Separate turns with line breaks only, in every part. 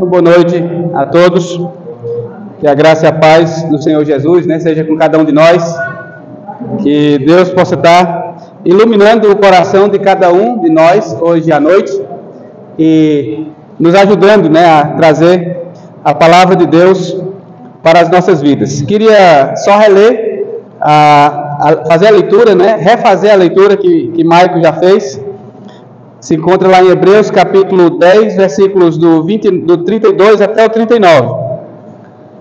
Boa noite a todos. Que a graça e a paz do Senhor Jesus, seja com cada um de nós. Que Deus possa estar iluminando o coração de cada um de nós hoje à noite e nos ajudando, a trazer a palavra de Deus para as nossas vidas. Queria só reler, fazer a leitura, refazer a leitura que Maico já fez. Se encontra lá em Hebreus capítulo 10, versículos do 32 até o 39.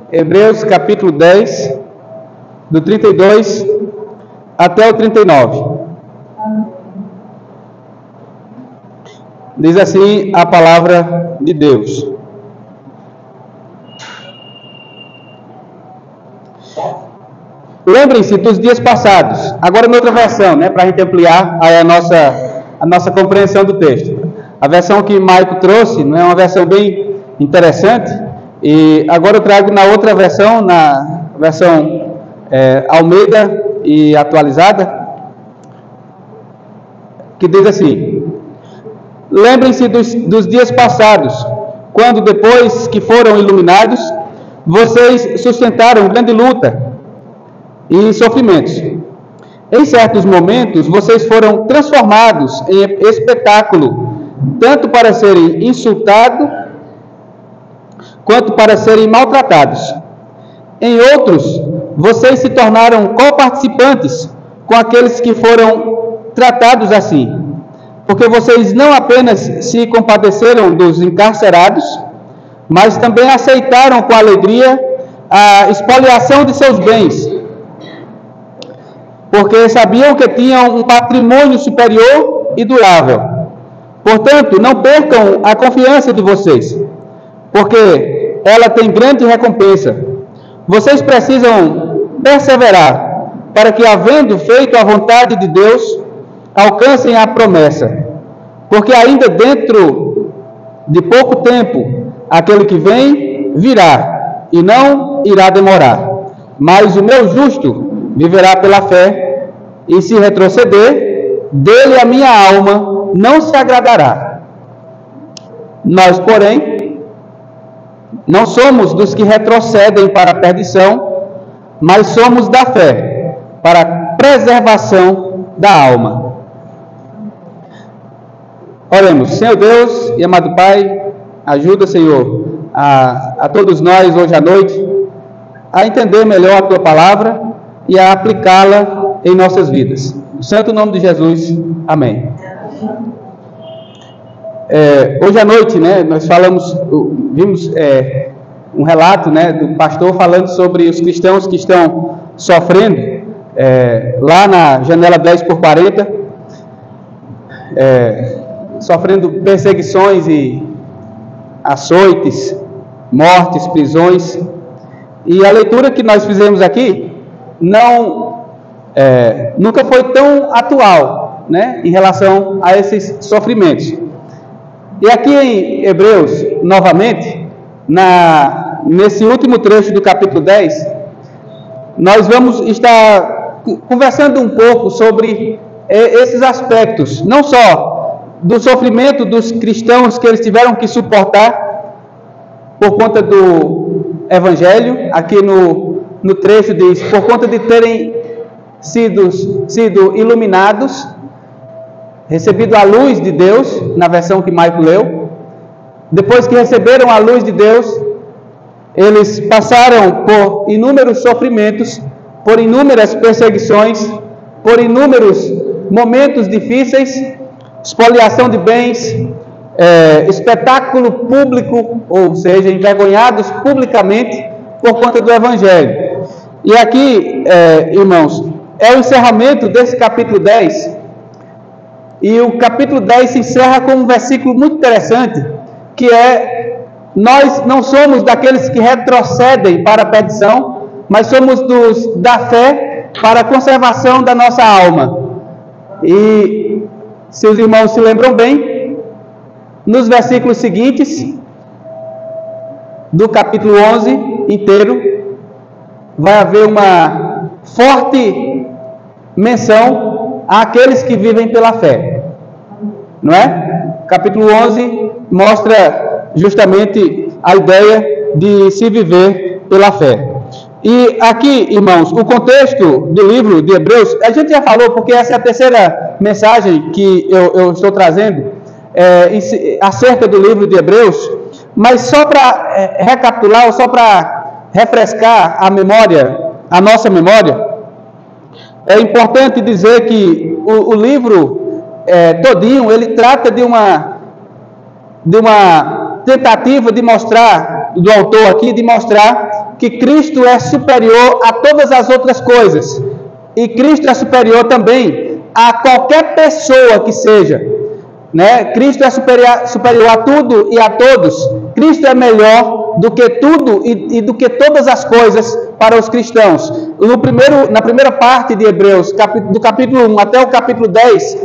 Hebreus capítulo 10, do 32 até o 39. Diz assim a palavra de Deus. Lembrem-se dos dias passados. Agora em outra versão, para a gente ampliar aí a nossa compreensão do texto. A versão que Maico trouxe não é uma versão bem interessante, e agora eu trago na outra versão, na versão Almeida e atualizada, que diz assim: lembrem-se dos dias passados, quando depois que foram iluminados, vocês sustentaram grande luta e sofrimentos. Em certos momentos, vocês foram transformados em espetáculo, tanto para serem insultados, quanto para serem maltratados. Em outros, vocês se tornaram coparticipantes com aqueles que foram tratados assim, porque vocês não apenas se compadeceram dos encarcerados, mas também aceitaram com alegria a expoliação de seus bens, porque sabiam que tinham um patrimônio superior e durável. Portanto, não percam a confiança de vocês, porque ela tem grande recompensa. Vocês precisam perseverar, para que, havendo feito a vontade de Deus, alcancem a promessa. Porque ainda dentro de pouco tempo, aquele que vem virá, e não irá demorar. Mas o meu justo viverá pela fé, e se retroceder, dele a minha alma não se agradará. Nós, porém, não somos dos que retrocedem para a perdição, mas somos da fé, para a preservação da alma. Oremos. Senhor Deus e amado Pai, ajuda, Senhor, a todos nós hoje à noite a entender melhor a Tua palavra e a aplicá-la em nossas vidas. No santo nome de Jesus, amém. Hoje à noite, nós vimos um relato, do pastor falando sobre os cristãos que estão sofrendo lá na janela 10/40, sofrendo perseguições e açoites, mortes, prisões. E a leitura que nós fizemos aqui nunca foi tão atual, em relação a esses sofrimentos. E aqui em Hebreus, novamente, nesse último trecho do capítulo 10, nós vamos estar conversando um pouco sobre esses aspectos, não só do sofrimento dos cristãos que eles tiveram que suportar por conta do Evangelho. Aqui no trecho diz, por conta de terem sido iluminados, recebido a luz de Deus, na versão que Maico leu. Depois que receberam a luz de Deus, eles passaram por inúmeros sofrimentos, por inúmeras perseguições, por inúmeros momentos difíceis, expoliação de bens, espetáculo público, ou seja, envergonhados publicamente por conta do Evangelho. E aqui, irmãos, é o encerramento desse capítulo 10, e o capítulo 10 se encerra com um versículo muito interessante, que nós não somos daqueles que retrocedem para a perdição, mas somos dos da fé para a conservação da nossa alma. E, se os irmãos se lembram bem, nos versículos seguintes, do capítulo 11 inteiro, vai haver uma forte menção àqueles que vivem pela fé. não é? Capítulo 11 mostra justamente a ideia de se viver pela fé. E aqui, irmãos, o contexto do livro de Hebreus, a gente já falou, porque essa é a terceira mensagem que eu estou trazendo acerca do livro de Hebreus, mas só para recapitular, ou só para refrescar a memória, a nossa memória, é importante dizer que o livro todinho, ele trata de uma tentativa de mostrar, do autor aqui, de mostrar que Cristo é superior a todas as outras coisas. E Cristo é superior também a qualquer pessoa que seja. Né? Cristo é superior a tudo e a todos. Cristo é melhor do que tudo e do que todas as coisas para os cristãos. Na primeira parte de Hebreus, do capítulo 1 até o capítulo 10,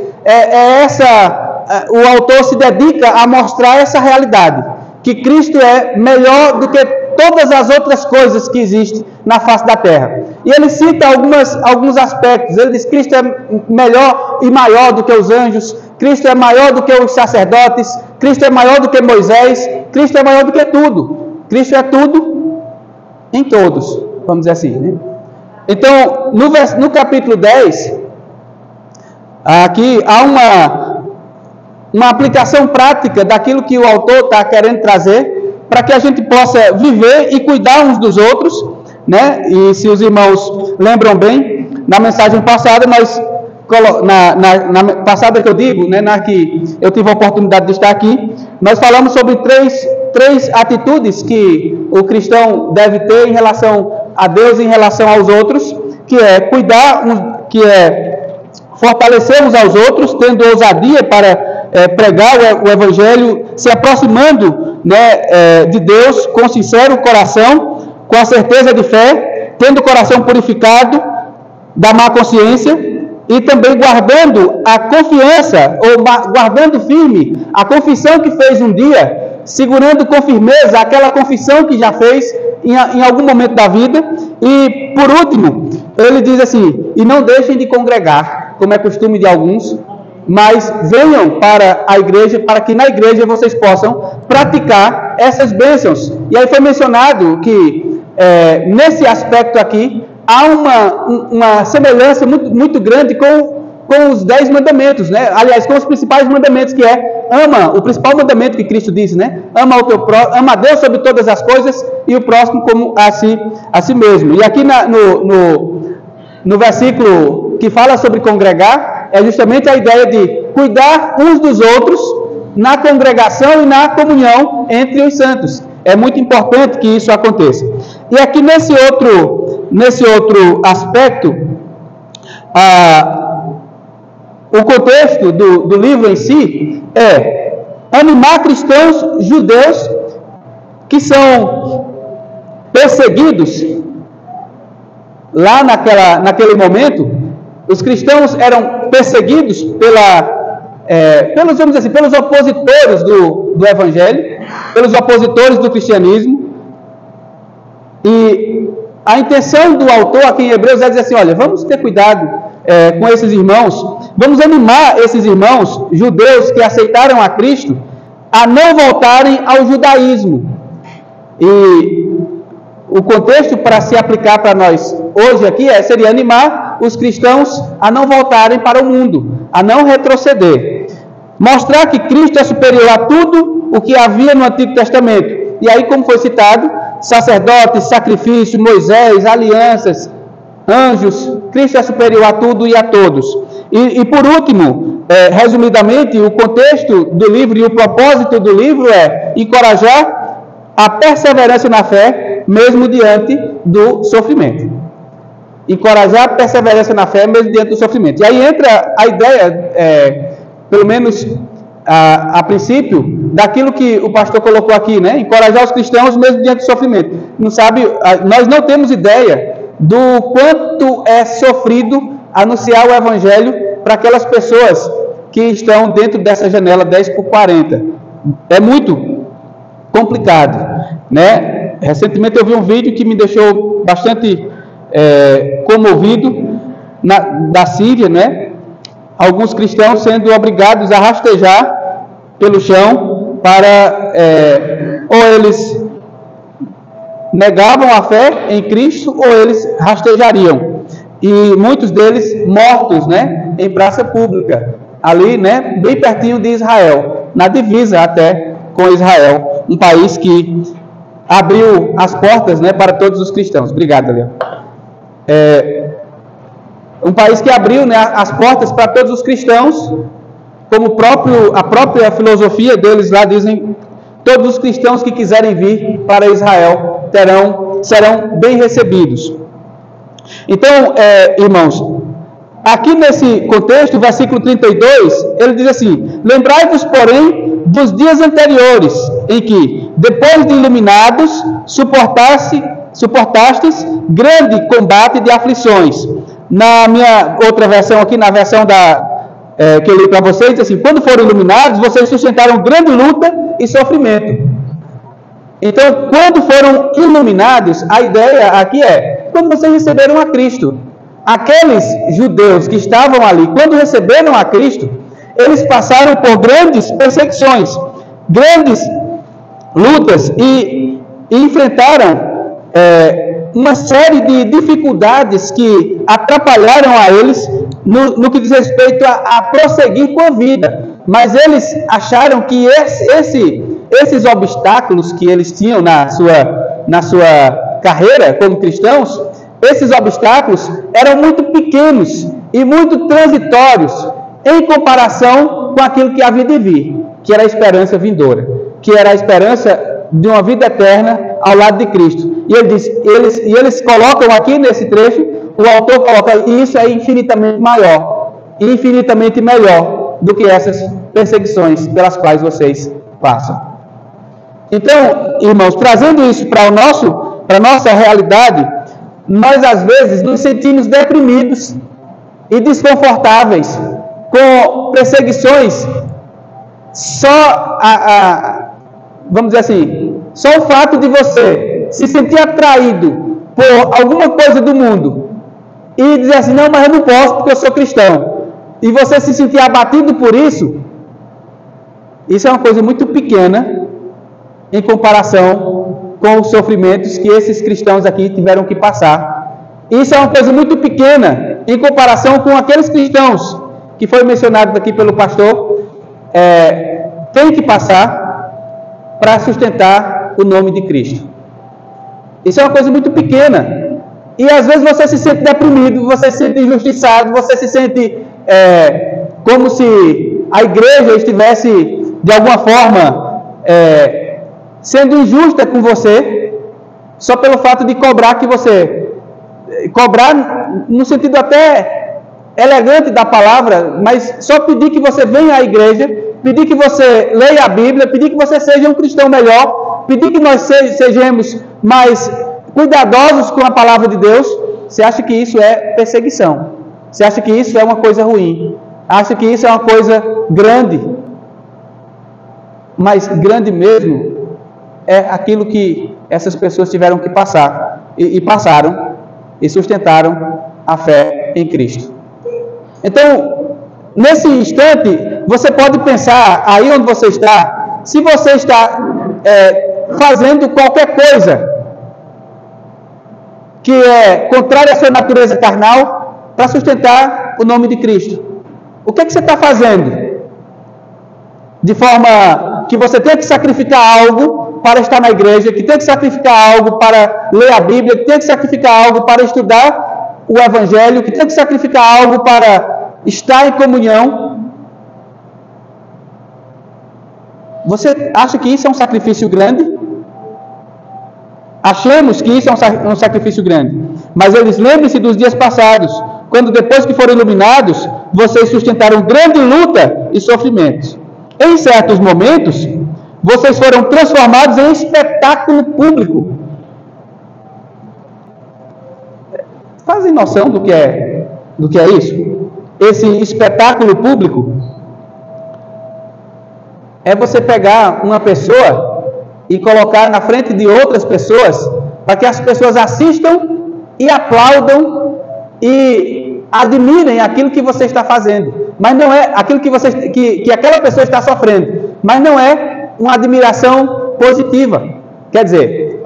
o autor se dedica a mostrar essa realidade, que Cristo é melhor do que todas as outras coisas que existem na face da terra. E ele cita alguns aspectos. Ele diz que Cristo é melhor e maior do que os anjos, Cristo é maior do que os sacerdotes, Cristo é maior do que Moisés, Cristo é maior do que tudo. Cristo é tudo em todos, vamos dizer assim, né? Então, no capítulo 10, aqui há uma aplicação prática daquilo que o autor está querendo trazer, para que a gente possa viver e cuidar uns dos outros, né? E se os irmãos lembram bem, na mensagem passada, na passada que eu digo, né, na que eu tive a oportunidade de estar aqui, nós falamos sobre três atitudes que o cristão deve ter em relação a Deus e em relação aos outros, que é cuidar, que é fortalecer uns aos outros, tendo ousadia para pregar o Evangelho, se aproximando, né, de Deus com sincero coração, com a certeza de fé, tendo o coração purificado da má consciência e também guardando a confiança, ou guardando firme a confissão que fez um dia, segurando com firmeza aquela confissão que já fez em algum momento da vida. E por último, ele diz assim: e não deixem de congregar, como é costume de alguns, mas venham para a igreja, para que na igreja vocês possam praticar essas bênçãos. E aí foi mencionado que nesse aspecto aqui há uma semelhança muito, muito grande com os 10 mandamentos, né? Aliás, com os principais mandamentos, que o principal mandamento que Cristo disse, né? Ama a Deus sobre todas as coisas e o próximo como a si mesmo. E aqui no versículo que fala sobre congregar, é justamente a ideia de cuidar uns dos outros na congregação e na comunhão entre os santos. É muito importante que isso aconteça. E aqui nesse outro aspecto, o contexto do livro em si é animar cristãos judeus que são perseguidos. Lá naquele momento, os cristãos eram perseguidos pelos opositores do Evangelho, pelos opositores do cristianismo. E a intenção do autor aqui em Hebreus é dizer assim: olha, vamos ter cuidado com esses irmãos, vamos animar esses irmãos judeus que aceitaram a Cristo a não voltarem ao judaísmo. E o contexto para se aplicar para nós hoje aqui seria animar os cristãos a não voltarem para o mundo, a não retroceder. Mostrar que Cristo é superior a tudo o que havia no Antigo Testamento. E aí, como foi citado, sacerdotes, sacrifício, Moisés, alianças, anjos, Cristo é superior a tudo e a todos. E por último, resumidamente, o contexto do livro e o propósito do livro é encorajar a perseverança na fé, mesmo diante do sofrimento. Encorajar a perseverança na fé, mesmo diante do sofrimento. E aí entra a ideia, pelo menos a princípio, daquilo que o pastor colocou aqui, né? Encorajar os cristãos mesmo diante do sofrimento. Nós não temos ideia do quanto é sofrido anunciar o Evangelho para aquelas pessoas que estão dentro dessa janela 10x40. É muito complicado, né? Recentemente eu vi um vídeo que me deixou bastante comovido da Síria, né? alguns cristãos sendo obrigados a rastejar pelo chão para, ou eles negavam a fé em Cristo, ou eles rastejariam. E muitos deles mortos, né, em praça pública, ali, né, bem pertinho de Israel, na divisa até com Israel, um país que abriu as portas, né, para todos os cristãos. Obrigado, Léo. Um país que abriu, né, as portas para todos os cristãos, como a própria filosofia deles lá dizem, todos os cristãos que quiserem vir para Israel serão bem recebidos. Então, irmãos, aqui nesse contexto, versículo 32, ele diz assim: lembrai-vos, porém, dos dias anteriores, em que, depois de iluminados, suportastes grande combate de aflições. Na minha outra versão aqui, na versão que eu li para vocês, diz assim: quando foram iluminados, vocês sustentaram grande luta e sofrimento. Então, quando foram iluminados, a ideia aqui é, quando vocês receberam a Cristo. Aqueles judeus que estavam ali, quando receberam a Cristo, eles passaram por grandes perseguições, grandes lutas e enfrentaram uma série de dificuldades que atrapalharam a eles no que diz respeito a prosseguir com a vida. Mas eles acharam que esses obstáculos que eles tinham na sua carreira como cristãos, esses obstáculos eram muito pequenos e muito transitórios em comparação com aquilo que havia de vir, que era a esperança vindoura, que era a esperança de uma vida eterna ao lado de Cristo. E ele diz, eles colocam aqui nesse trecho, o autor coloca, e isso é infinitamente maior, infinitamente melhor do que essas perseguições pelas quais vocês passam. Então, irmãos, trazendo isso para a nossa realidade, nós às vezes nos sentimos deprimidos e desconfortáveis com perseguições. Vamos dizer assim, só o fato de você se sentir atraído por alguma coisa do mundo e dizer assim, não, mas eu não posso porque eu sou cristão, e você se sentir abatido por isso é uma coisa muito pequena em comparação com os sofrimentos que esses cristãos aqui tiveram que passar. Isso é uma coisa muito pequena em comparação com aqueles cristãos que foi mencionado aqui pelo pastor, tem que passar para sustentar o nome de Cristo. Isso é uma coisa muito pequena. E às vezes você se sente deprimido, você se sente injustiçado, você se sente como se a igreja estivesse, de alguma forma, sendo injusta com você, só pelo fato de cobrar cobrar no sentido até elegante da palavra, mas só pedir que você venha à igreja, pedir que você leia a Bíblia, pedir que você seja um cristão melhor, pedir que nós sejamos mais cuidadosos com a palavra de Deus. Você acha que isso é perseguição? Você acha que isso é uma coisa ruim? Acha que isso é uma coisa grande? Mas grande mesmo é aquilo que essas pessoas tiveram que passar e passaram e sustentaram a fé em Cristo. Então, nesse instante, você pode pensar aí onde você está, se você está fazendo qualquer coisa que é contrária à sua natureza carnal para sustentar o nome de Cristo. O que é que você está fazendo? De forma que você tem que sacrificar algo para estar na igreja, que tem que sacrificar algo para ler a Bíblia, que tem que sacrificar algo para estudar o Evangelho, que tem que sacrificar algo para estar em comunhão. Você acha que isso é um sacrifício grande? Achamos que isso é um sacrifício grande. Mas eles lembrem-se dos dias passados, quando depois que foram iluminados, vocês sustentaram grande luta e sofrimentos. Em certos momentos, vocês foram transformados em espetáculo público. Fazem noção do que é isso? Esse espetáculo público é você pegar uma pessoa e colocar na frente de outras pessoas, para que as pessoas assistam e aplaudam e admirem aquilo que você está fazendo. mas não é aquilo que aquela pessoa está sofrendo, mas não é uma admiração positiva. Quer dizer,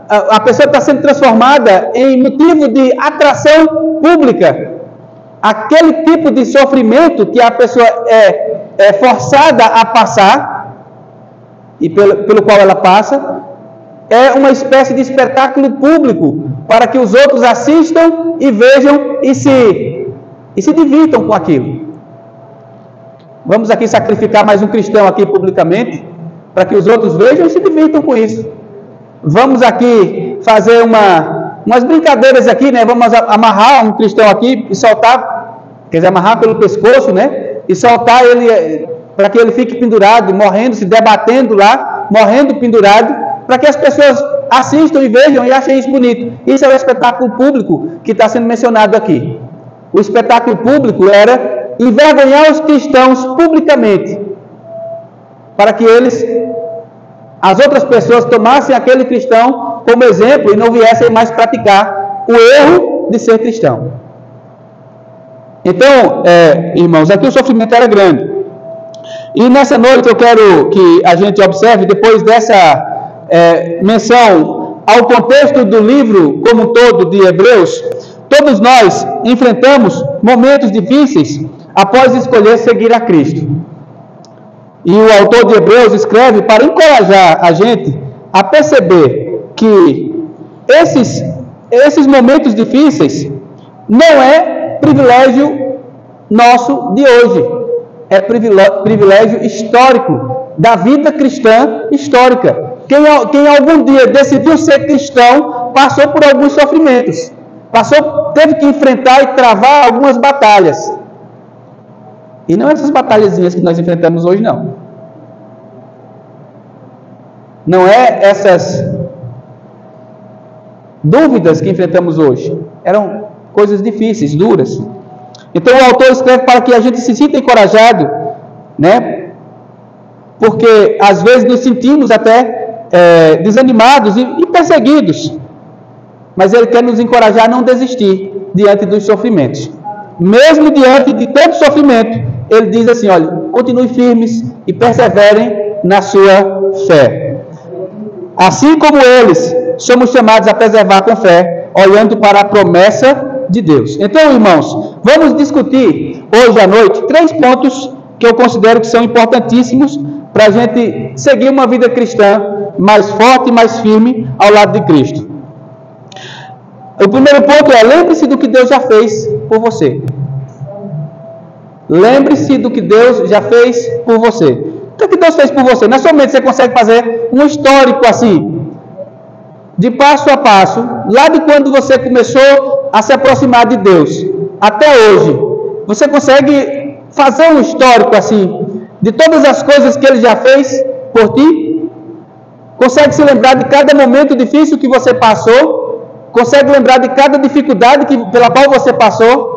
a pessoa está sendo transformada em motivo de atração pública. Aquele tipo de sofrimento que a pessoa é forçada a passar, e pelo qual ela passa, é uma espécie de espetáculo público, para que os outros assistam e vejam e se divirtam com aquilo. Vamos aqui sacrificar mais um cristão aqui publicamente, para que os outros vejam e se divirtam com isso. Vamos aqui fazer umas brincadeiras aqui, né? Vamos amarrar um cristão aqui e soltar, quer dizer, amarrar pelo pescoço, né? E soltar ele, para que ele fique pendurado, morrendo, se debatendo lá, morrendo pendurado, para que as pessoas assistam e vejam e achem isso bonito. Isso é o espetáculo público que está sendo mencionado aqui. O espetáculo público era envergonhar os cristãos publicamente, para que as outras pessoas tomassem aquele cristão como exemplo e não viessem mais praticar o erro de ser cristão. Então, irmãos, aqui o sofrimento era grande. E nessa noite eu quero que a gente observe, depois dessa menção ao contexto do livro como um todo de Hebreus, todos nós enfrentamos momentos difíceis após escolher seguir a Cristo. E o autor de Hebreus escreve para encorajar a gente a perceber que esses momentos difíceis não é privilégio nosso de hoje, é privilégio histórico, da vida cristã histórica. Quem algum dia decidiu ser cristão, passou por alguns sofrimentos, teve que enfrentar e travar algumas batalhas. E não essas batalhazinhas que nós enfrentamos hoje, não. Não é essas dúvidas que enfrentamos hoje. Eram coisas difíceis, duras. Então o autor escreve para que a gente se sinta encorajado, né? Porque às vezes nos sentimos até desanimados e perseguidos. Mas ele quer nos encorajar a não desistir diante dos sofrimentos. Mesmo diante de tanto sofrimento, ele diz assim, olha, continuem firmes e perseverem na sua fé. Assim como eles, somos chamados a preservar com fé, olhando para a promessa de Deus. Então, irmãos, vamos discutir hoje à noite 3 pontos que eu considero que são importantíssimos para a gente seguir uma vida cristã mais forte e mais firme ao lado de Cristo. O primeiro ponto é: lembre-se do que Deus já fez por você. Lembre-se do que Deus já fez por você. O que Deus fez por você? Na sua mente você consegue fazer um histórico assim, de passo a passo, lá de quando você começou a se aproximar de Deus até hoje. Você consegue fazer um histórico assim, de todas as coisas que Ele já fez por ti? Consegue se lembrar de cada momento difícil que você passou? Consegue lembrar de cada dificuldade pela qual você passou?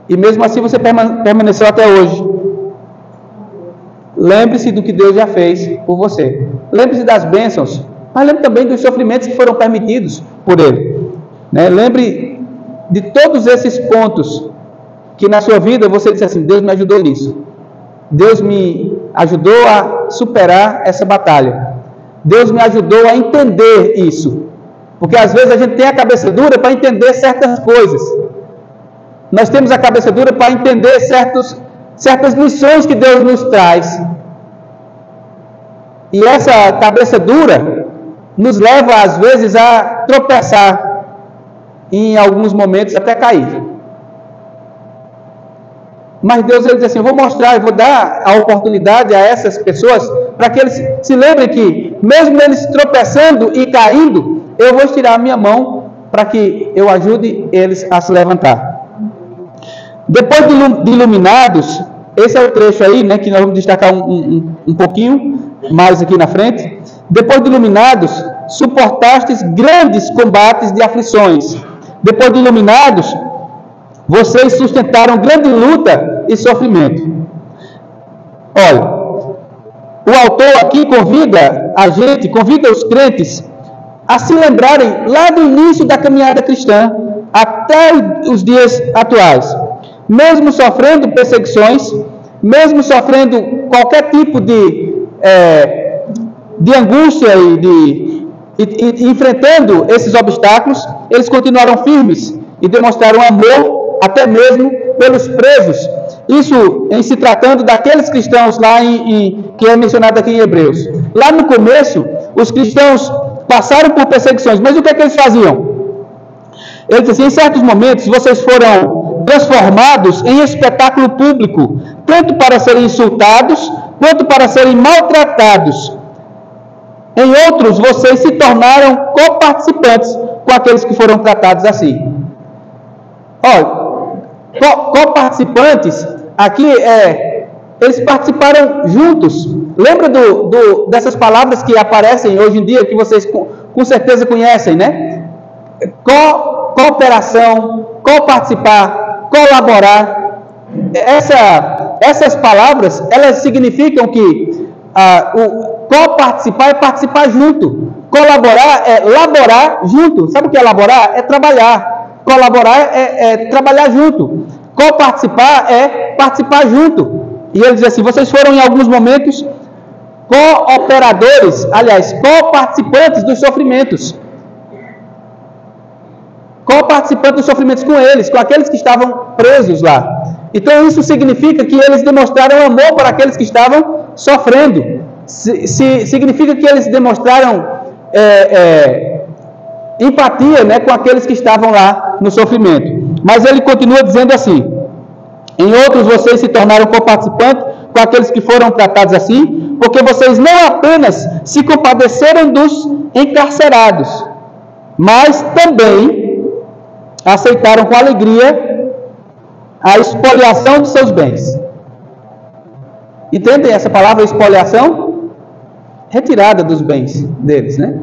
E mesmo assim você permaneceu até hoje. Lembre-se do que Deus já fez por você. Lembre-se das bênçãos, mas lembre também dos sofrimentos que foram permitidos por Ele. Lembre de todos esses pontos que na sua vida você disse assim: Deus me ajudou nisso. Deus me ajudou a superar essa batalha. Deus me ajudou a entender isso. Porque às vezes a gente tem a cabeça dura para entender certas coisas. Nós temos a cabeça dura para entender certas lições que Deus nos traz. E essa cabeça dura nos leva às vezes a tropeçar, e em alguns momentos até cair. Mas Deus, ele diz assim: eu vou mostrar, eu vou dar a oportunidade a essas pessoas para que eles se lembrem que, mesmo eles tropeçando e caindo, eu vou estirar a minha mão para que eu ajude eles a se levantar. Depois de iluminados, esse é o trecho aí, que nós vamos destacar um pouquinho mais aqui na frente. Depois de iluminados, suportastes grandes combates de aflições. Depois de iluminados, vocês sustentaram grande luta e sofrimento. Olha, o autor aqui convida os crentes a se lembrarem lá do início da caminhada cristã até os dias atuais. mesmo sofrendo perseguições, mesmo sofrendo qualquer tipo de angústia e enfrentando esses obstáculos, eles continuaram firmes e demonstraram amor até mesmo pelos presos. Isso em se tratando daqueles cristãos lá que é mencionado aqui em Hebreus. Lá no começo, os cristãos passaram por perseguições, mas o que é que eles faziam? Eles diziam, em certos momentos, vocês foram transformados em espetáculo público, tanto para serem insultados, quanto para serem maltratados. Em outros, vocês se tornaram coparticipantes com aqueles que foram tratados assim. Olha, coparticipantes, aqui eles participaram juntos. Lembra dessas palavras que aparecem hoje em dia, que vocês com certeza conhecem, né? Cooperação, coparticipar, colaborar. Essas palavras, elas significam que coparticipar é participar junto. Colaborar é laborar junto. Sabe o que é laborar? É trabalhar. Colaborar é trabalhar junto. Coparticipar é participar junto. E ele diz assim, vocês foram em alguns momentos cooperadores, aliás, coparticipantes dos sofrimentos. Coparticipantes dos sofrimentos com eles, com aqueles que estavam presos lá. Então isso significa que eles demonstraram amor para aqueles que estavam sofrendo. Significa que eles demonstraram empatia, né, com aqueles que estavam lá no sofrimento. Mas ele continua dizendo assim, em outros vocês se tornaram coparticipantes com aqueles que foram tratados assim, porque vocês não apenas se compadeceram dos encarcerados, mas também aceitaram com alegria a expoliação de seus bens. Entendem essa palavra expoliação? Retirada dos bens deles, né?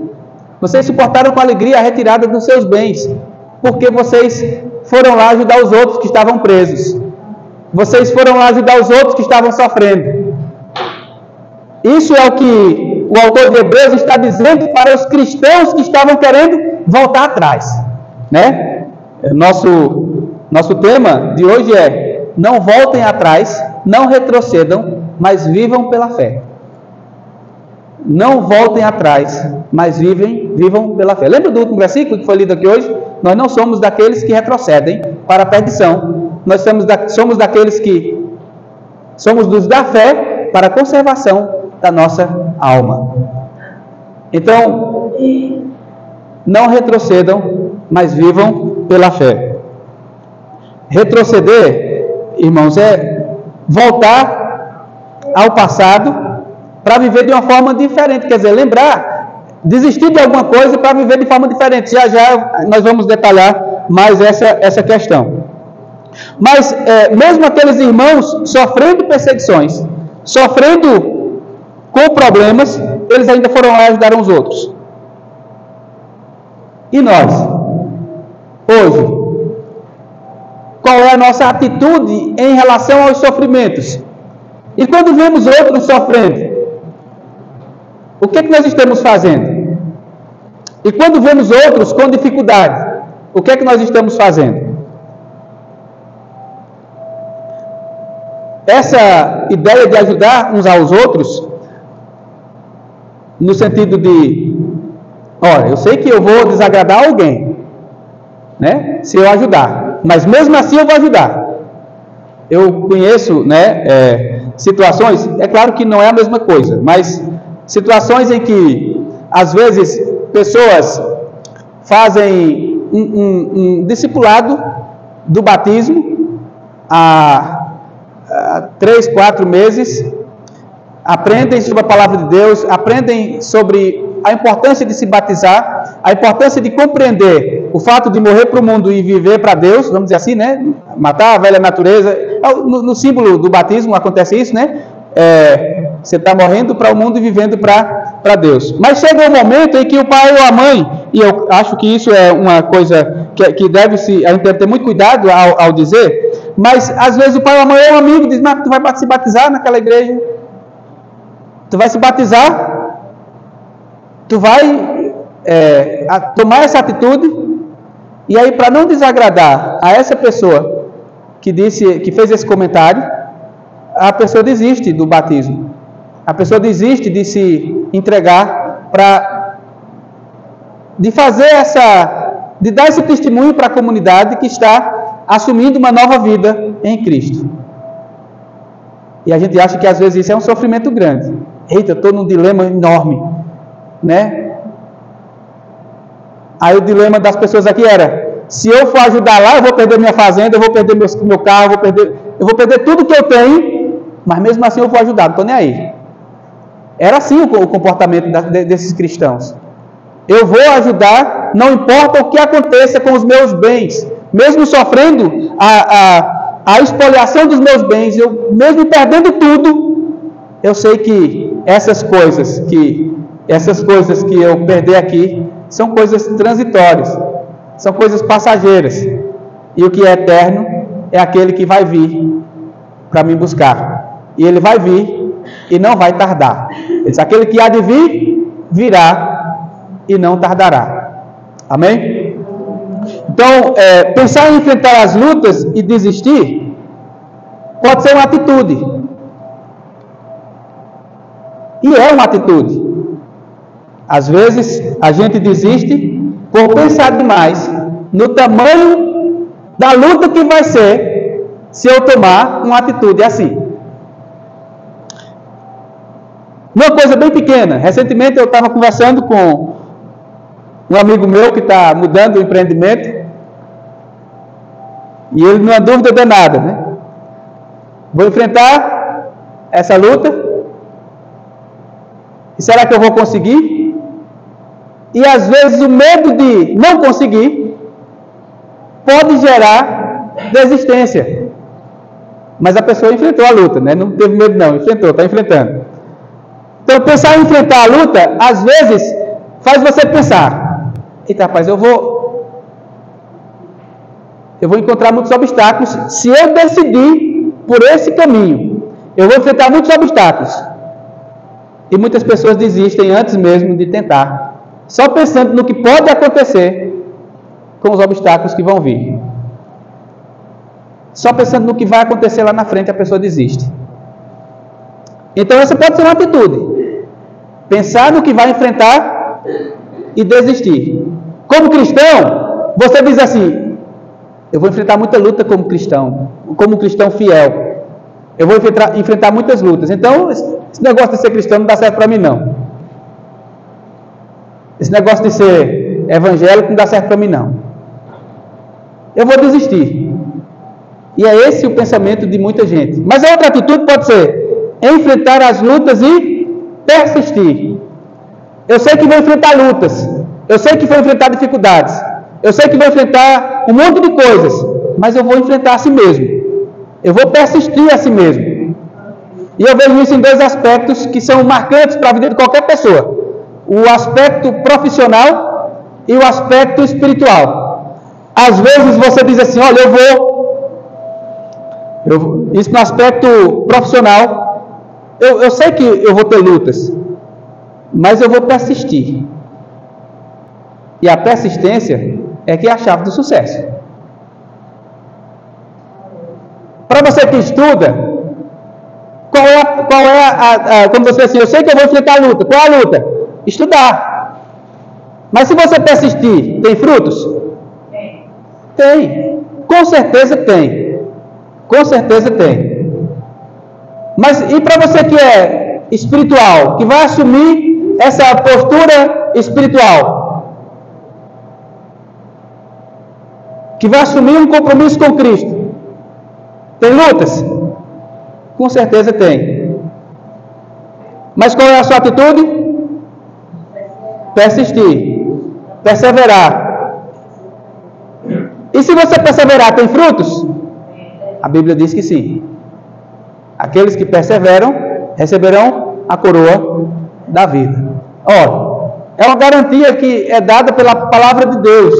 Vocês suportaram com alegria a retirada dos seus bens, porque vocês foram lá ajudar os outros que estavam presos. Vocês foram lá ajudar os outros que estavam sofrendo. Isso é o que o autor de Hebreus está dizendo para os cristãos que estavam querendo voltar atrás, né? Nosso tema de hoje é: não voltem atrás, não retrocedam, mas vivam pela fé. Não voltem atrás, mas vivam pela fé. Lembra do último versículo que foi lido aqui hoje? Nós não somos daqueles que retrocedem para a perdição. Nós somos daqueles que somos dos da fé para a conservação da nossa alma. Então, não retrocedam, mas vivam pela fé. Retroceder, irmãos, é voltar ao passado para viver de uma forma diferente. Quer dizer, desistir de alguma coisa para viver de forma diferente. Já nós vamos detalhar mais essa questão. Mas mesmo aqueles irmãos sofrendo perseguições, sofrendo com problemas, eles ainda foram lá e ajudaram os outros. E nós, hoje, qual é a nossa atitude em relação aos sofrimentos? E quando vemos outros sofrendo, o que é que nós estamos fazendo? E quando vemos outros com dificuldade, o que é que nós estamos fazendo? Essa ideia de ajudar uns aos outros, no sentido de, olha, eu sei que eu vou desagradar alguém, né, se eu ajudar, mas mesmo assim eu vou ajudar. Eu conheço, né, situações, é claro que não é a mesma coisa, mas situações em que, às vezes, pessoas fazem um discipulado do batismo há 3, 4 meses, aprendem sobre a palavra de Deus, aprendem sobre a importância de se batizar, a importância de compreender o fato de morrer para o mundo e viver para Deus, vamos dizer assim, né? Matar a velha natureza. No símbolo do batismo acontece isso, né? Você está morrendo para o mundo e vivendo para Deus. Mas chega um momento em que o pai ou a mãe, e eu acho que isso é uma coisa que a gente deve ter muito cuidado ao dizer, mas às vezes o pai ou a mãe ou um amigo diz, mas tu vai se batizar naquela igreja? Tu vai se batizar? Tu vai tomar essa atitude? E aí, para não desagradar a essa pessoa, que fez esse comentário, a pessoa desiste do batismo. A pessoa desiste de se entregar de dar esse testemunho para a comunidade que está assumindo uma nova vida em Cristo. E a gente acha que às vezes isso é um sofrimento grande. Eita, eu estou num dilema enorme, né? Aí o dilema das pessoas aqui era: se eu for ajudar lá, eu vou perder minha fazenda, eu vou perder meu carro, eu vou perder tudo que eu tenho, mas mesmo assim eu vou ajudar, não estou nem aí. Era assim o comportamento desses cristãos. Eu vou ajudar, não importa o que aconteça com os meus bens, mesmo sofrendo a espoliação dos meus bens, eu mesmo perdendo tudo, eu sei que essas coisas que eu perder aqui são coisas transitórias, são coisas passageiras, e o que é eterno é aquele que vai vir para me buscar, e ele vai vir e não vai tardar. Ele diz: aquele que há de vir, virá e não tardará. Amém? Então, pensar em enfrentar as lutas e desistir pode ser uma atitude. E é uma atitude. Às vezes, a gente desiste por pensar demais no tamanho da luta que vai ser se eu tomar uma atitude assim. Uma coisa bem pequena. Recentemente eu estava conversando com um amigo meu que está mudando o empreendimento, e ele numa dúvida danada, né? Vou enfrentar essa luta, e será que eu vou conseguir? E às vezes o medo de não conseguir pode gerar desistência. Mas a pessoa enfrentou a luta, né? Não teve medo não, enfrentou, está enfrentando. Então pensar em enfrentar a luta, às vezes, faz você pensar: eita, rapaz, eu vou encontrar muitos obstáculos se eu decidir por esse caminho. Eu vou enfrentar muitos obstáculos. E muitas pessoas desistem antes mesmo de tentar, só pensando no que pode acontecer com os obstáculos que vão vir. Só pensando no que vai acontecer lá na frente, a pessoa desiste. Então essa pode ser uma atitude. Pensar no que vai enfrentar e desistir. Como cristão, você diz assim: eu vou enfrentar muita luta como cristão fiel. Eu vou enfrentar muitas lutas. Então, esse negócio de ser cristão não dá certo para mim, não. Esse negócio de ser evangélico não dá certo para mim, não. Eu vou desistir. E é esse o pensamento de muita gente. Mas a outra atitude pode ser enfrentar as lutas e persistir. Eu sei que vou enfrentar lutas. Eu sei que vou enfrentar dificuldades. Eu sei que vou enfrentar um monte de coisas. Mas eu vou enfrentar a si mesmo. Eu vou persistir a si mesmo. E eu vejo isso em dois aspectos que são marcantes para a vida de qualquer pessoa: o aspecto profissional e o aspecto espiritual. Às vezes você diz assim: olha, isso no aspecto profissional, eu sei que eu vou ter lutas, mas eu vou persistir. E a persistência é que é a chave do sucesso. Para você que estuda, quando você diz assim: eu sei que eu vou enfrentar a luta, qual é a luta? Estudar. Mas se você persistir, tem frutos? Tem. Com certeza tem. Com certeza tem. Mas e para você que é espiritual, que vai assumir essa postura espiritual, que vai assumir um compromisso com Cristo, tem lutas? Com certeza tem. Mas qual é a sua atitude? Persistir. Perseverar. E se você perseverar, tem frutos? A Bíblia diz que sim. Aqueles que perseveram receberão a coroa da vida. Ora, é uma garantia que é dada pela palavra de Deus.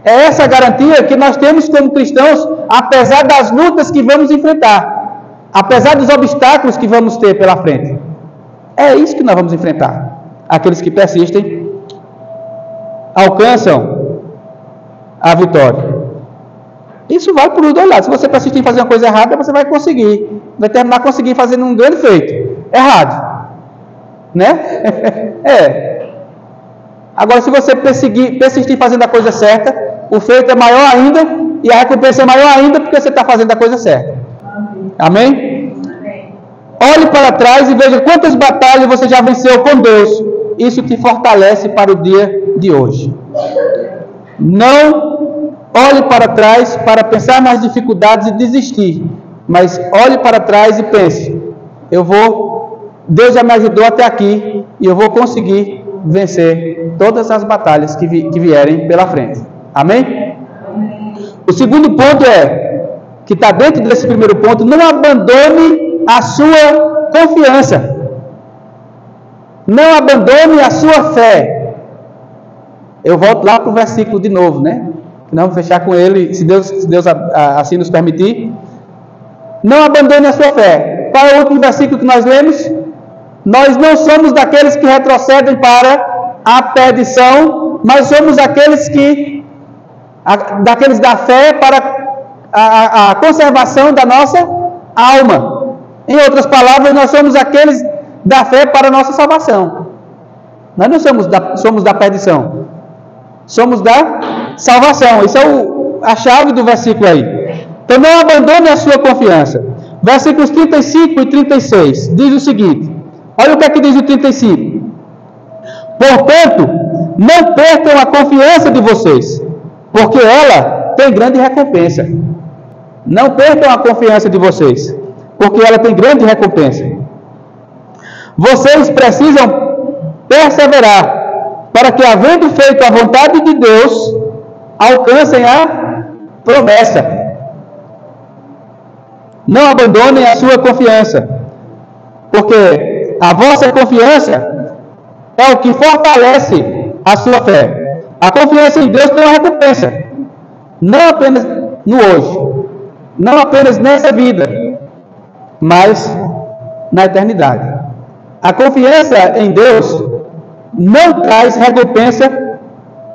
É essa garantia que nós temos como cristãos, apesar das lutas que vamos enfrentar, apesar dos obstáculos que vamos ter pela frente. É isso que nós vamos enfrentar. Aqueles que persistem alcançam a vitória. Isso vai por os dois lados. Se você persistir em fazer uma coisa errada, você vai conseguir. Vai terminar conseguindo fazer um grande feito. Errado. Né? Agora, se você persistir fazendo a coisa certa, o feito é maior ainda e a recompensa é maior ainda porque você está fazendo a coisa certa. Amém? Olhe para trás e veja quantas batalhas você já venceu com Deus. Isso te fortalece para o dia de hoje. Não olhe para trás para pensar nas dificuldades e desistir, mas olhe para trás e pense: Deus já me ajudou até aqui e eu vou conseguir vencer todas as batalhas que vierem pela frente. Amém? O segundo ponto que está dentro desse primeiro ponto: não abandone a sua confiança. Não abandone a sua fé. Eu volto lá para o versículo de novo, né? Nós vamos fechar com ele, se Deus assim nos permitir. Não abandone a sua fé. Qual é o último versículo que nós lemos? Nós não somos daqueles que retrocedem para a perdição, mas somos daqueles da fé para a conservação da nossa alma. Em outras palavras, nós somos aqueles da fé para a nossa salvação. Nós não somos da perdição. Somos da salvação. Isso é a chave do versículo aí. Então não abandone a sua confiança. Versículos 35 e 36 diz o seguinte. Olha o que é que diz o 35. Portanto, não percam a confiança de vocês, porque ela tem grande recompensa. Não percam a confiança de vocês, porque ela tem grande recompensa. Vocês precisam perseverar, para que, havendo feito a vontade de Deus, alcancem a promessa. Não abandonem a sua confiança, porque a vossa confiança é o que fortalece a sua fé. A confiança em Deus tem uma recompensa, não apenas no hoje, não apenas nessa vida, mas na eternidade. A confiança em Deus não traz recompensa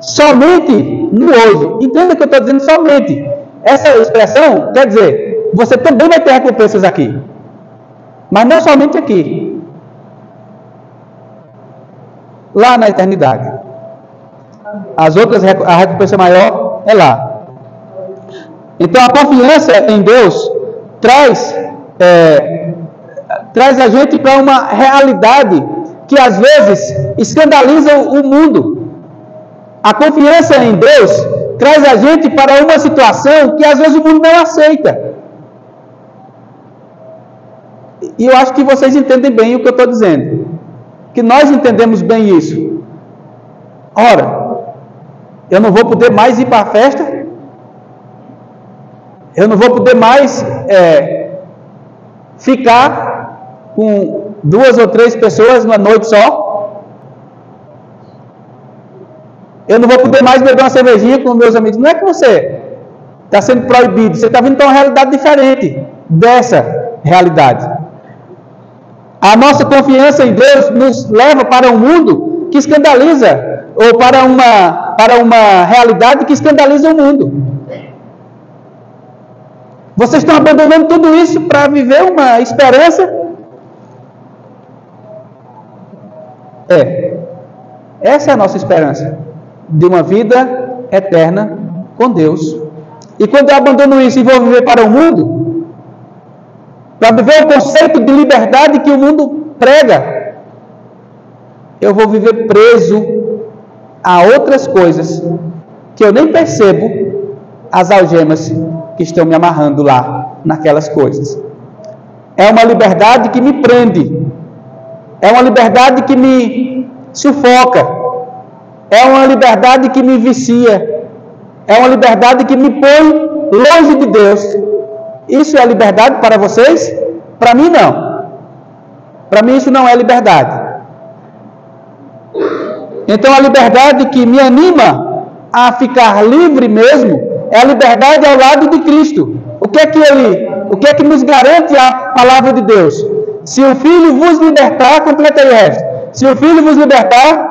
somente no hoje. Entenda que eu estou dizendo somente. Essa expressão quer dizer, você também vai ter recompensas aqui, mas não somente aqui, lá na eternidade. A recompensa maior é lá. Então a confiança em Deus traz a gente para uma realidade que às vezes escandaliza o mundo. A confiança em Deus traz a gente para uma situação que às vezes o mundo não aceita. E eu acho que vocês entendem bem o que eu estou dizendo. Que nós entendemos bem isso. Ora, eu não vou poder mais ir para a festa? Eu não vou poder mais ficar com 2 ou 3 pessoas numa noite só? Eu não vou poder mais beber uma cervejinha com meus amigos? Não é que você está sendo proibido, você está vindo para uma realidade diferente dessa realidade. A nossa confiança em Deus nos leva para um mundo que escandaliza, ou para uma realidade que escandaliza o mundo. Vocês estão abandonando tudo isso para viver uma esperança? Essa é a nossa esperança, de uma vida eterna com Deus. E quando eu abandono isso e vou viver para o mundo, para viver o conceito de liberdade que o mundo prega, eu vou viver preso a outras coisas que eu nem percebo as algemas que estão me amarrando lá naquelas coisas. É uma liberdade que me prende, é uma liberdade que me sufoca, é uma liberdade que me vicia, é uma liberdade que me põe longe de Deus. Isso é liberdade para vocês? Para mim não. Para mim isso não é liberdade. Então a liberdade que me anima a ficar livre mesmo é a liberdade ao lado de Cristo. O que é que nos garante a palavra de Deus? Se o Filho vos libertar, completa aí o resto. Se o Filho vos libertar,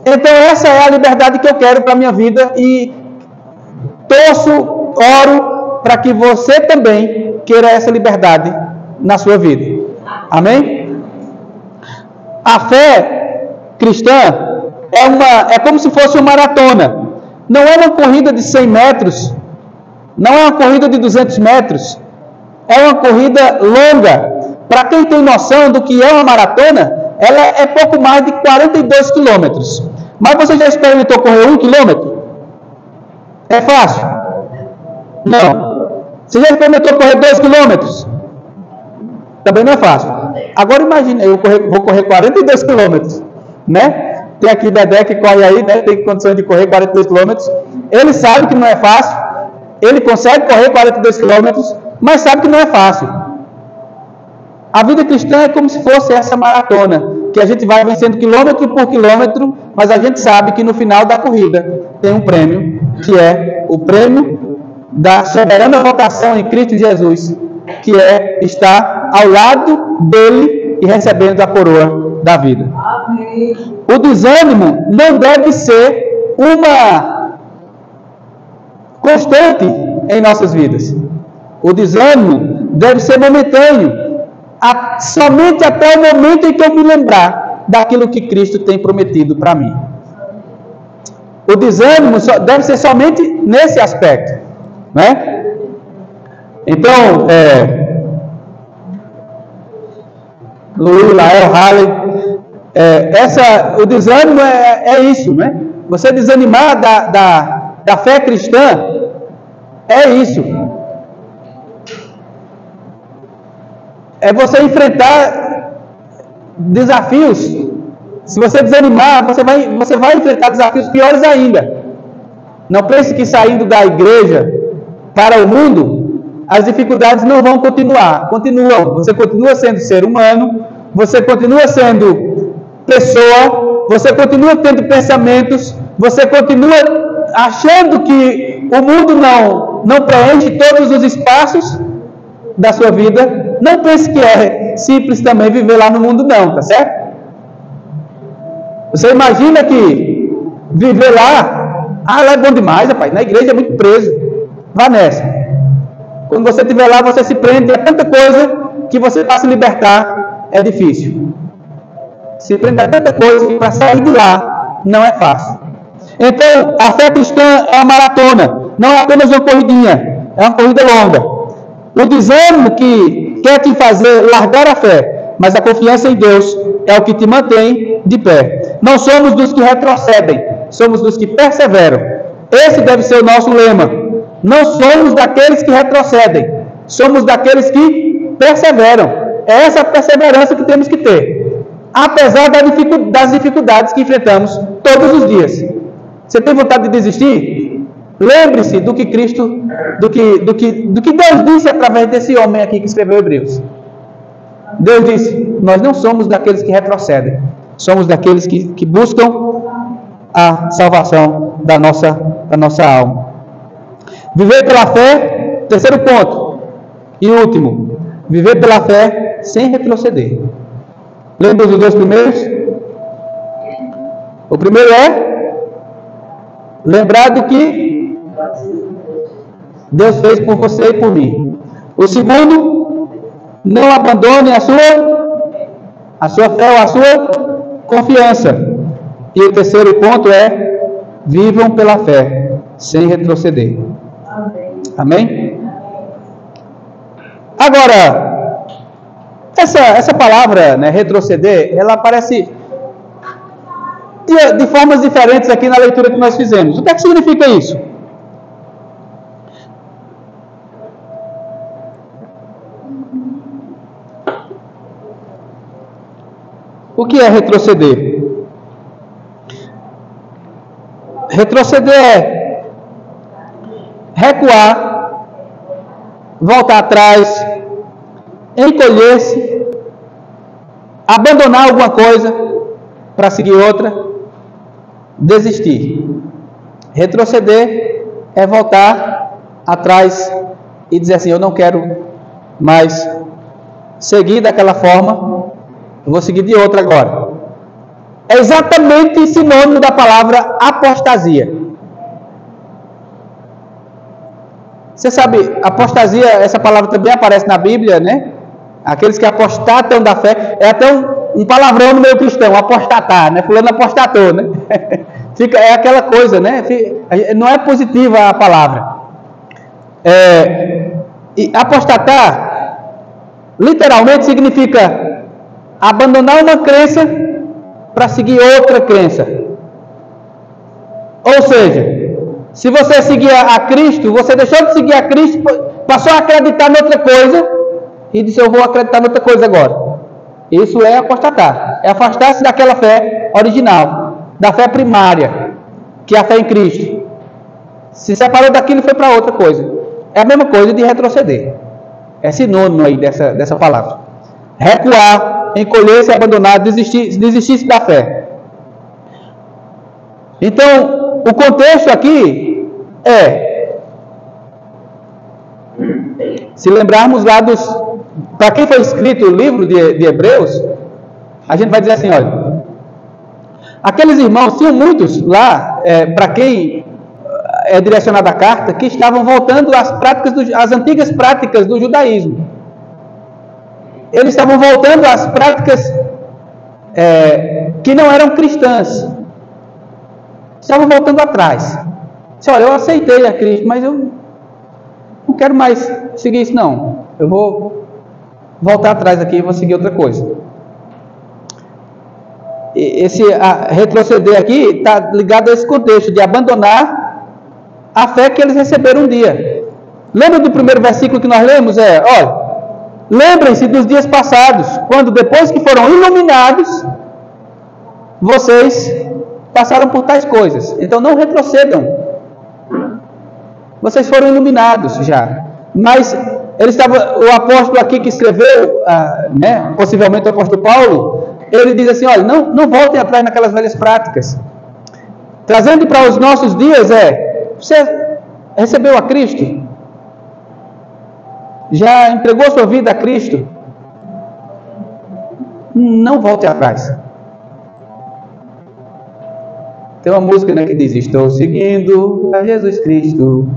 então essa é a liberdade que eu quero para a minha vida, e torço, oro para que você também queira essa liberdade na sua vida. Amém? A fé cristã é como se fosse uma maratona. Não é uma corrida de 100 metros, não é uma corrida de 200 metros, é uma corrida longa. Para quem tem noção do que é uma maratona, ela é pouco mais de 42 quilômetros. Mas você já experimentou correr 1 quilômetro? É fácil? Não. Você já experimentou correr 2 quilômetros? Também não é fácil. Agora imagine, eu vou correr 42 quilômetros, né? Tem aqui Dedé que corre aí, né? Tem condições de correr 42 quilômetros. Ele sabe que não é fácil. Ele consegue correr 42 quilômetros, mas sabe que não é fácil. A vida cristã é como se fosse essa maratona, que a gente vai vencendo quilômetro por quilômetro, mas a gente sabe que no final da corrida tem um prêmio, que é o prêmio da soberana vocação em Cristo Jesus, que é estar ao lado dele e recebendo a coroa da vida. Amém. O desânimo não deve ser uma constante em nossas vidas. O desânimo deve ser momentâneo, somente até o momento em que eu me lembrar daquilo que Cristo tem prometido para mim. O desânimo deve ser somente nesse aspecto, né? Então, Luiz, Lael, Halley, o desânimo é isso, né? Você desanimar da fé cristã é isso. É você enfrentar desafios. Se você desanimar, você vai enfrentar desafios piores ainda. Não pense que saindo da igreja para o mundo, as dificuldades não vão continuar. Continuam. Você continua sendo ser humano, você continua sendo pessoa, você continua tendo pensamentos, você continua achando que o mundo não preenche todos os espaços da sua vida. Não pense que é simples também viver lá no mundo, não, tá certo? Você imagina que viver lá é bom demais, rapaz. Na igreja é muito preso. Vá nessa. Quando você estiver lá, você se prende a tanta coisa que você para se libertar é difícil. Se prende a tanta coisa que para sair de lá não é fácil. Então, a fé cristã é uma maratona, não é apenas uma corridinha, é uma corrida longa. O desânimo que quer te fazer largar a fé, mas a confiança em Deus é o que te mantém de pé. Não somos dos que retrocedem, somos dos que perseveram. Esse deve ser o nosso lema. Não somos daqueles que retrocedem, somos daqueles que perseveram. É essa perseverança que temos que ter, apesar das dificuldades que enfrentamos todos os dias. Você tem vontade de desistir? Lembre-se do que Cristo, do que Deus disse através desse homem aqui que escreveu Hebreus. Deus disse: nós não somos daqueles que retrocedem, somos daqueles que buscam a salvação da nossa alma. Viver pela fé, terceiro ponto, e último, viver pela fé sem retroceder. Lembra dos dois primeiros? O primeiro é lembrar do que Deus fez por você e por mim. O segundo, não abandone a sua fé ou a sua confiança. E o terceiro ponto é: vivam pela fé, sem retroceder. Amém? Agora, essa palavra, né, retroceder, ela aparece de formas diferentes aqui na leitura que nós fizemos. O que é que significa isso? O que é retroceder? Retroceder é recuar, voltar atrás, encolher-se, abandonar alguma coisa para seguir outra, desistir. Retroceder é voltar atrás e dizer assim: eu não quero mais seguir daquela forma, eu vou seguir de outra agora. É exatamente sinônimo da palavra apostasia. Você sabe, apostasia, essa palavra também aparece na Bíblia, né? Aqueles que apostatam da fé. É até um palavrão no meio cristão, apostatar, né? Fulano apostatou, né? É aquela coisa, né? Não é positiva a palavra. E apostatar, literalmente, significa abandonar uma crença para seguir outra crença. Ou seja, se você seguia a Cristo, você deixou de seguir a Cristo, passou a acreditar em outra coisa e disse: eu vou acreditar em outra coisa agora. Isso é apostatar. É afastar-se daquela fé original, da fé primária, que é a fé em Cristo. Se separou daquilo e foi para outra coisa. É a mesma coisa de retroceder. É sinônimo aí dessa palavra. Recuar, encolher-se, abandonar, desistir da fé. Então, o contexto aqui é, se lembrarmos lá para quem foi escrito o livro de Hebreus, a gente vai dizer assim, olha, aqueles irmãos, tinham muitos lá, para quem é direcionada a carta, que estavam voltando às antigas práticas do judaísmo. Eles estavam voltando às práticas que não eram cristãs. Estavam voltando atrás. Disse: olha, eu aceitei a Cristo, mas eu não quero mais seguir isso não. Eu vou voltar atrás aqui e vou seguir outra coisa. Retroceder aqui está ligado a esse contexto de abandonar a fé que eles receberam um dia. Lembra do primeiro versículo que nós lemos? Olha, lembrem-se dos dias passados, quando depois que foram iluminados, vocês passaram por tais coisas. Então não retrocedam. Vocês foram iluminados já. Mas o apóstolo aqui que escreveu, possivelmente o apóstolo Paulo, ele diz assim: olha, não voltem atrás naquelas velhas práticas. Trazendo para os nossos dias você recebeu a Cristo? Já entregou sua vida a Cristo? Não volte atrás. Tem uma música, que diz: estou seguindo a Jesus Cristo,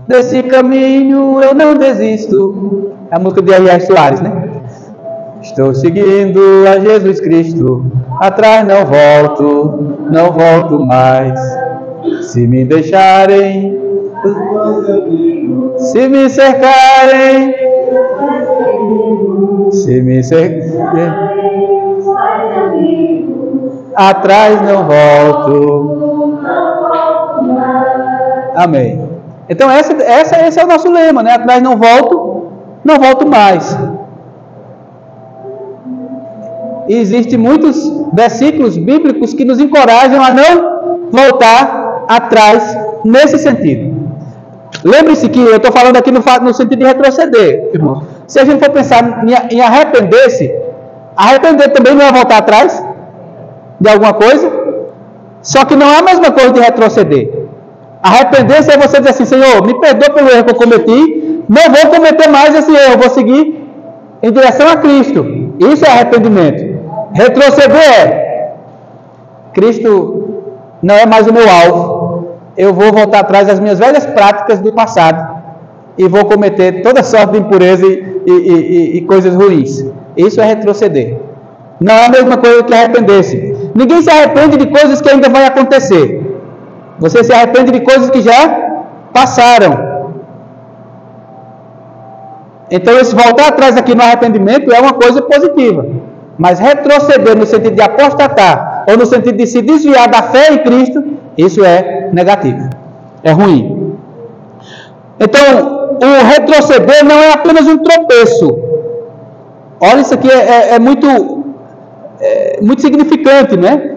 desse caminho eu não desisto. É a música de R.R. Soares, né? Estou seguindo a Jesus Cristo, atrás não volto mais. Se me deixarem, se me cercarem, atrás não volto. Amém. Então esse é o nosso lema, né? Atrás não volto mais. E existem muitos versículos bíblicos que nos encorajam a não voltar atrás nesse sentido. Lembre-se que eu estou falando aqui no sentido de retroceder, irmão. Se a gente for pensar em arrepender-se, arrepender também não é voltar atrás de alguma coisa, só que não é a mesma coisa de retroceder. Arrepender-se é você dizer assim: Senhor, me perdoa pelo erro que eu cometi, não vou cometer mais esse erro, vou seguir em direção a Cristo. Isso é arrependimento. Retroceder Cristo não é mais o meu alvo, eu vou voltar atrás das minhas velhas práticas do passado e vou cometer toda sorte de impureza e coisas ruins. Isso é retroceder. Não é a mesma coisa que arrepender-se. Ninguém se arrepende de coisas que ainda vão acontecer. Você se arrepende de coisas que já passaram. Então, esse voltar atrás aqui no arrependimento é uma coisa positiva. Mas retroceder no sentido de apostatar, ou no sentido de se desviar da fé em Cristo, isso é negativo. É ruim. Então, o retroceder não é apenas um tropeço. Olha, isso aqui é muito significante, né?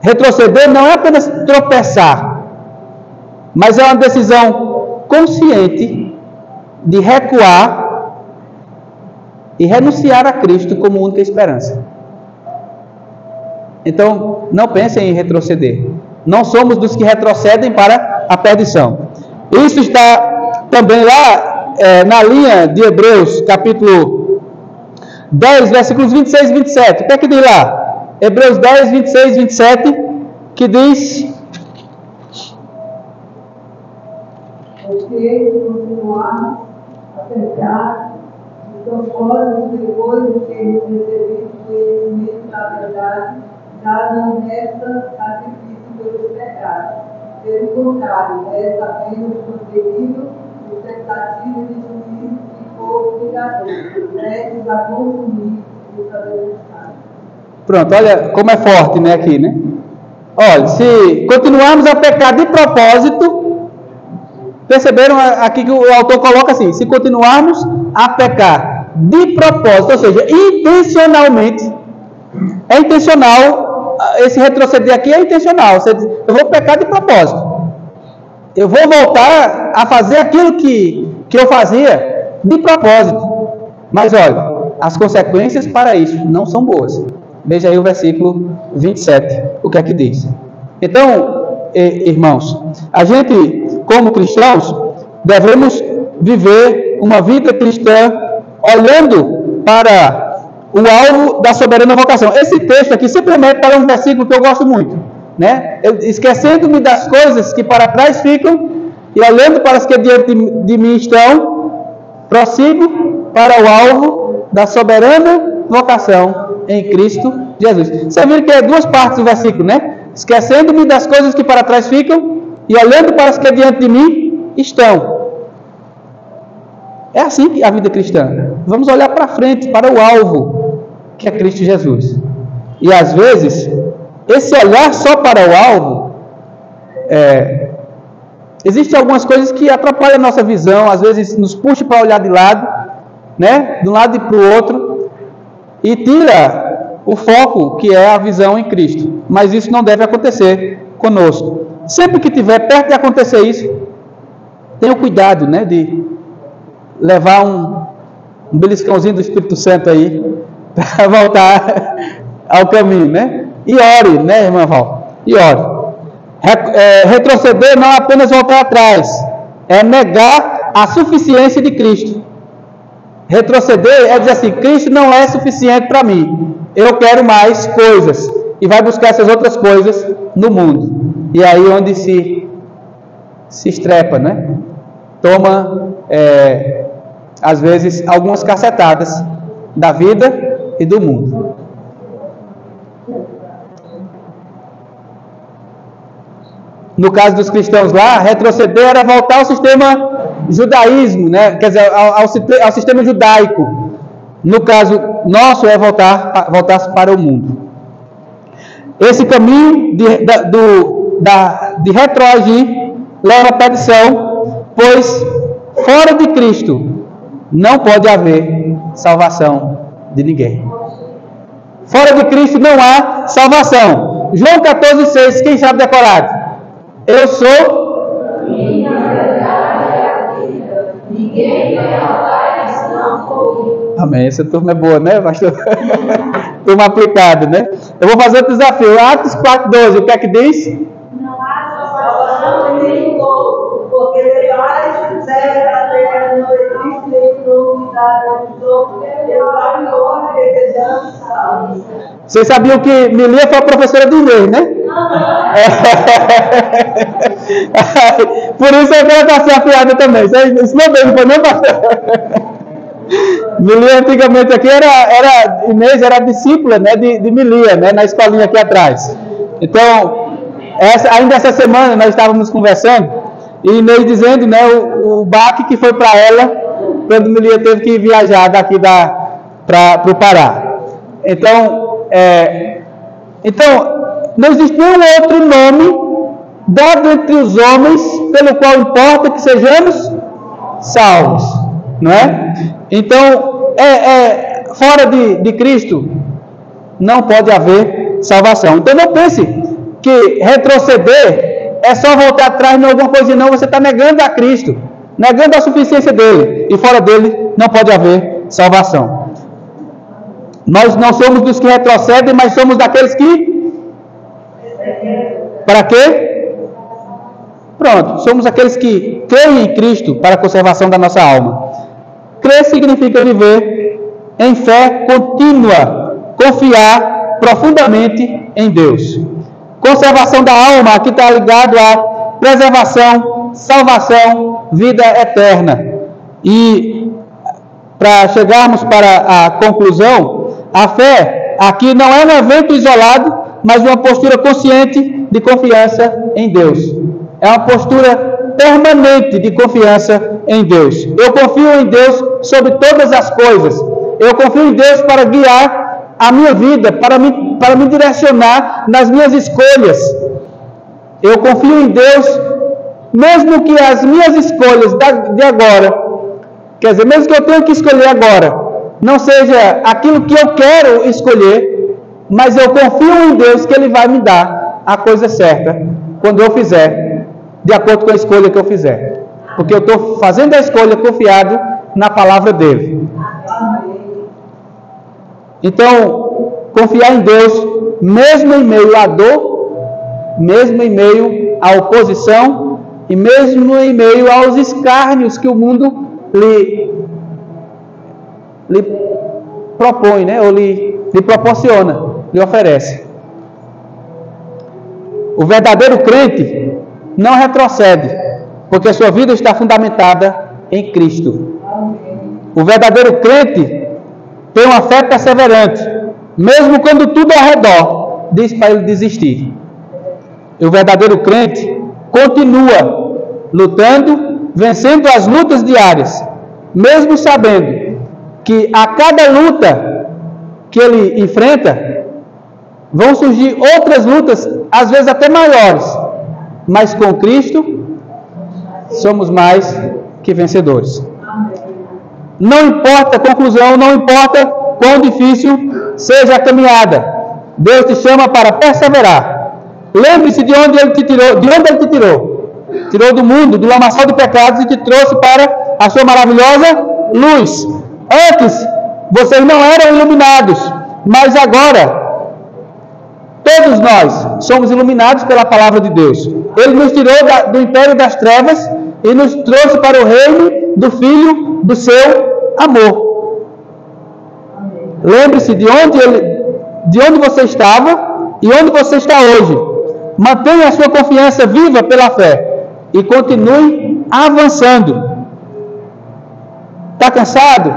Retroceder não é apenas tropeçar, mas é uma decisão consciente de recuar e renunciar a Cristo como única esperança. Então, não pensem em retroceder. Não somos dos que retrocedem para a perdição. Isso está também lá na linha de Hebreus, capítulo 10, versículos 26 e 27. O que é que diz lá? Hebreus 10, 26 e 27, que diz:
porque continuarmos a pecar de propósito depois de termos recebido conhecimento da verdade, já não resta sacrifício pelos pecados. Pelo contrário, resta apenas concedido expectativa de juízo e fogo vingador, prestes a consumir os adversários.
Pronto, olha como é forte, né, aqui, né? Olha, se continuarmos a pecar de propósito, perceberam aqui que o autor coloca assim, se continuarmos a pecar de propósito, ou seja, intencionalmente, é intencional, esse retroceder aqui é intencional, eu vou pecar de propósito, eu vou voltar a fazer aquilo que eu fazia de propósito, mas olha, as consequências para isso não são boas. Veja aí o versículo 27, o que é que diz. Então, irmãos, a gente, como cristãos, devemos viver uma vida cristã olhando para o alvo da soberana vocação. Esse texto aqui sempre remete para um versículo que eu gosto muito, né? Esquecendo-me das coisas que para trás ficam e olhando para as que diante de mim estão, prossigo para o alvo da soberana vocação em Cristo Jesus. Você viu que é duas partes do versículo, né? Esquecendo-me das coisas que para trás ficam e olhando para as que diante de mim estão. É assim que a vida cristã. Vamos olhar para frente, para o alvo, que é Cristo Jesus. E às vezes, esse olhar só para o alvo, existem algumas coisas que atrapalham a nossa visão, às vezes nos puxa para olhar de lado, né? De um lado e para o outro, e tira o foco que é a visão em Cristo. Mas isso não deve acontecer conosco. Sempre que tiver perto de acontecer isso, tenha o cuidado, né, de levar um beliscãozinho do Espírito Santo aí para voltar ao caminho, né? E ore, né, irmã Val? E ore. Retroceder não é apenas voltar atrás, é negar a suficiência de Cristo. Retroceder é dizer assim, Cristo não é suficiente para mim, eu quero mais coisas, e vai buscar essas outras coisas no mundo. E aí onde se estrepa, né? Toma, às vezes, algumas cacetadas da vida e do mundo. No caso dos cristãos lá, retroceder era voltar ao sistema judaísmo, né? Quer dizer, ao sistema judaico. No caso nosso é voltar para o mundo. Esse caminho de retroagir leva à perdição, pois fora de Cristo não pode haver salvação de ninguém. Fora de Cristo não há salvação. João 14,6, quem sabe decorado? Eu sou. Amém. Essa turma é boa, né, pastor? Turma aplicada, né? Eu vou fazer outro desafio. Atos 4,12, o que é que diz?
Não há salvação em nenhum outro, porque debaixo da terra não existe nenhuma unidade dos outros, e nós desejamos salvos.
Vocês sabiam que Milia foi a professora do inglês, né? Por isso eu quero estar desafiada também. Isso não bem, não foi não, pastor? Milia antigamente aqui Inês era discípula, né, de Milia, né, na escolinha aqui atrás. Então, ainda essa semana nós estávamos conversando e Inês dizendo, né, o baque que foi para ela quando Milia teve que viajar daqui para o Pará. Então, não existe nenhum outro nome dado entre os homens pelo qual importa que sejamos salvos, não é? Então, fora de Cristo não pode haver salvação. Então não pense que retroceder é só voltar atrás em alguma coisa, não. Você está negando a Cristo, negando a suficiência dele, e fora dele não pode haver salvação. Nós não somos dos que retrocedem, mas somos daqueles que... Para quê? Pronto, somos aqueles que creem em Cristo para a conservação da nossa alma. Crer significa viver em fé contínua, confiar profundamente em Deus. Conservação da alma, aqui está ligado a preservação, salvação vida eterna. E para chegarmos para a conclusão, a fé aqui não é um evento isolado, mas uma postura consciente de confiança em Deus. É uma postura permanente de confiança em Deus. Eu confio em Deus sobre todas as coisas. Eu confio em Deus para guiar a minha vida, para me direcionar nas minhas escolhas. Eu confio em Deus, mesmo que as minhas escolhas de agora, quer dizer, mesmo que eu tenha que escolher agora, não seja aquilo que eu quero escolher, mas eu confio em Deus que Ele vai me dar a coisa certa quando eu fizer, de acordo com a escolha que eu fizer. Porque eu estou fazendo a escolha confiado na palavra dEle. Então, confiar em Deus, mesmo em meio à dor, mesmo em meio à oposição e mesmo em meio aos escárnios que o mundo lhe propõe, né? Ou lhe proporciona, lhe oferece. O verdadeiro crente não retrocede, porque sua vida está fundamentada em Cristo. O verdadeiro crente tem uma fé perseverante, mesmo quando tudo ao redor diz para ele desistir. E o verdadeiro crente continua lutando, vencendo as lutas diárias, mesmo sabendo que a cada luta que ele enfrenta, vão surgir outras lutas, às vezes até maiores, mas com Cristo somos mais que vencedores. Não importa a conclusão, não importa quão difícil seja a caminhada, Deus te chama para perseverar. Lembre-se de onde Ele te tirou. Tirou do mundo, do lamaçal de pecados e te trouxe para a sua maravilhosa luz. Antes, vocês não eram iluminados, mas agora, todos nós somos iluminados pela palavra de Deus. Ele nos tirou do império das trevas e nos trouxe para o reino do Filho do seu amor. Lembre-se de onde você estava e onde você está hoje. Mantenha a sua confiança viva pela fé e continue avançando. Está cansado?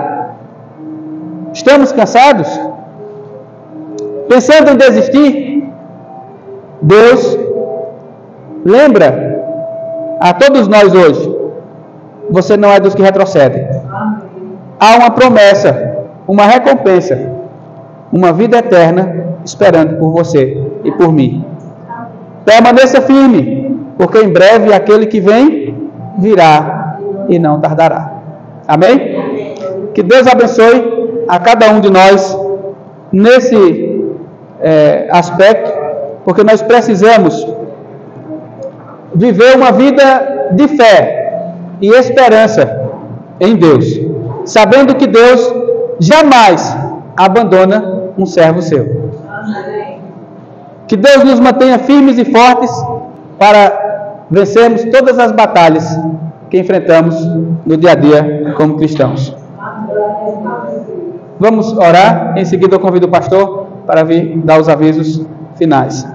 Estamos cansados? Pensando em desistir? Deus lembra a todos nós hoje: você não é dos que retrocedem. Há uma promessa, uma recompensa, uma vida eterna esperando por você e por mim. Permaneça firme, porque em breve aquele que vem virá e não tardará. Amém? Que Deus abençoe a cada um de nós nesse aspecto, porque nós precisamos viver uma vida de fé e esperança em Deus, sabendo que Deus jamais abandona um servo seu. Que Deus nos mantenha firmes e fortes para vencermos todas as batalhas que enfrentamos no dia a dia como cristãos. Vamos orar. Em seguida eu convido o pastor para vir dar os avisos finais.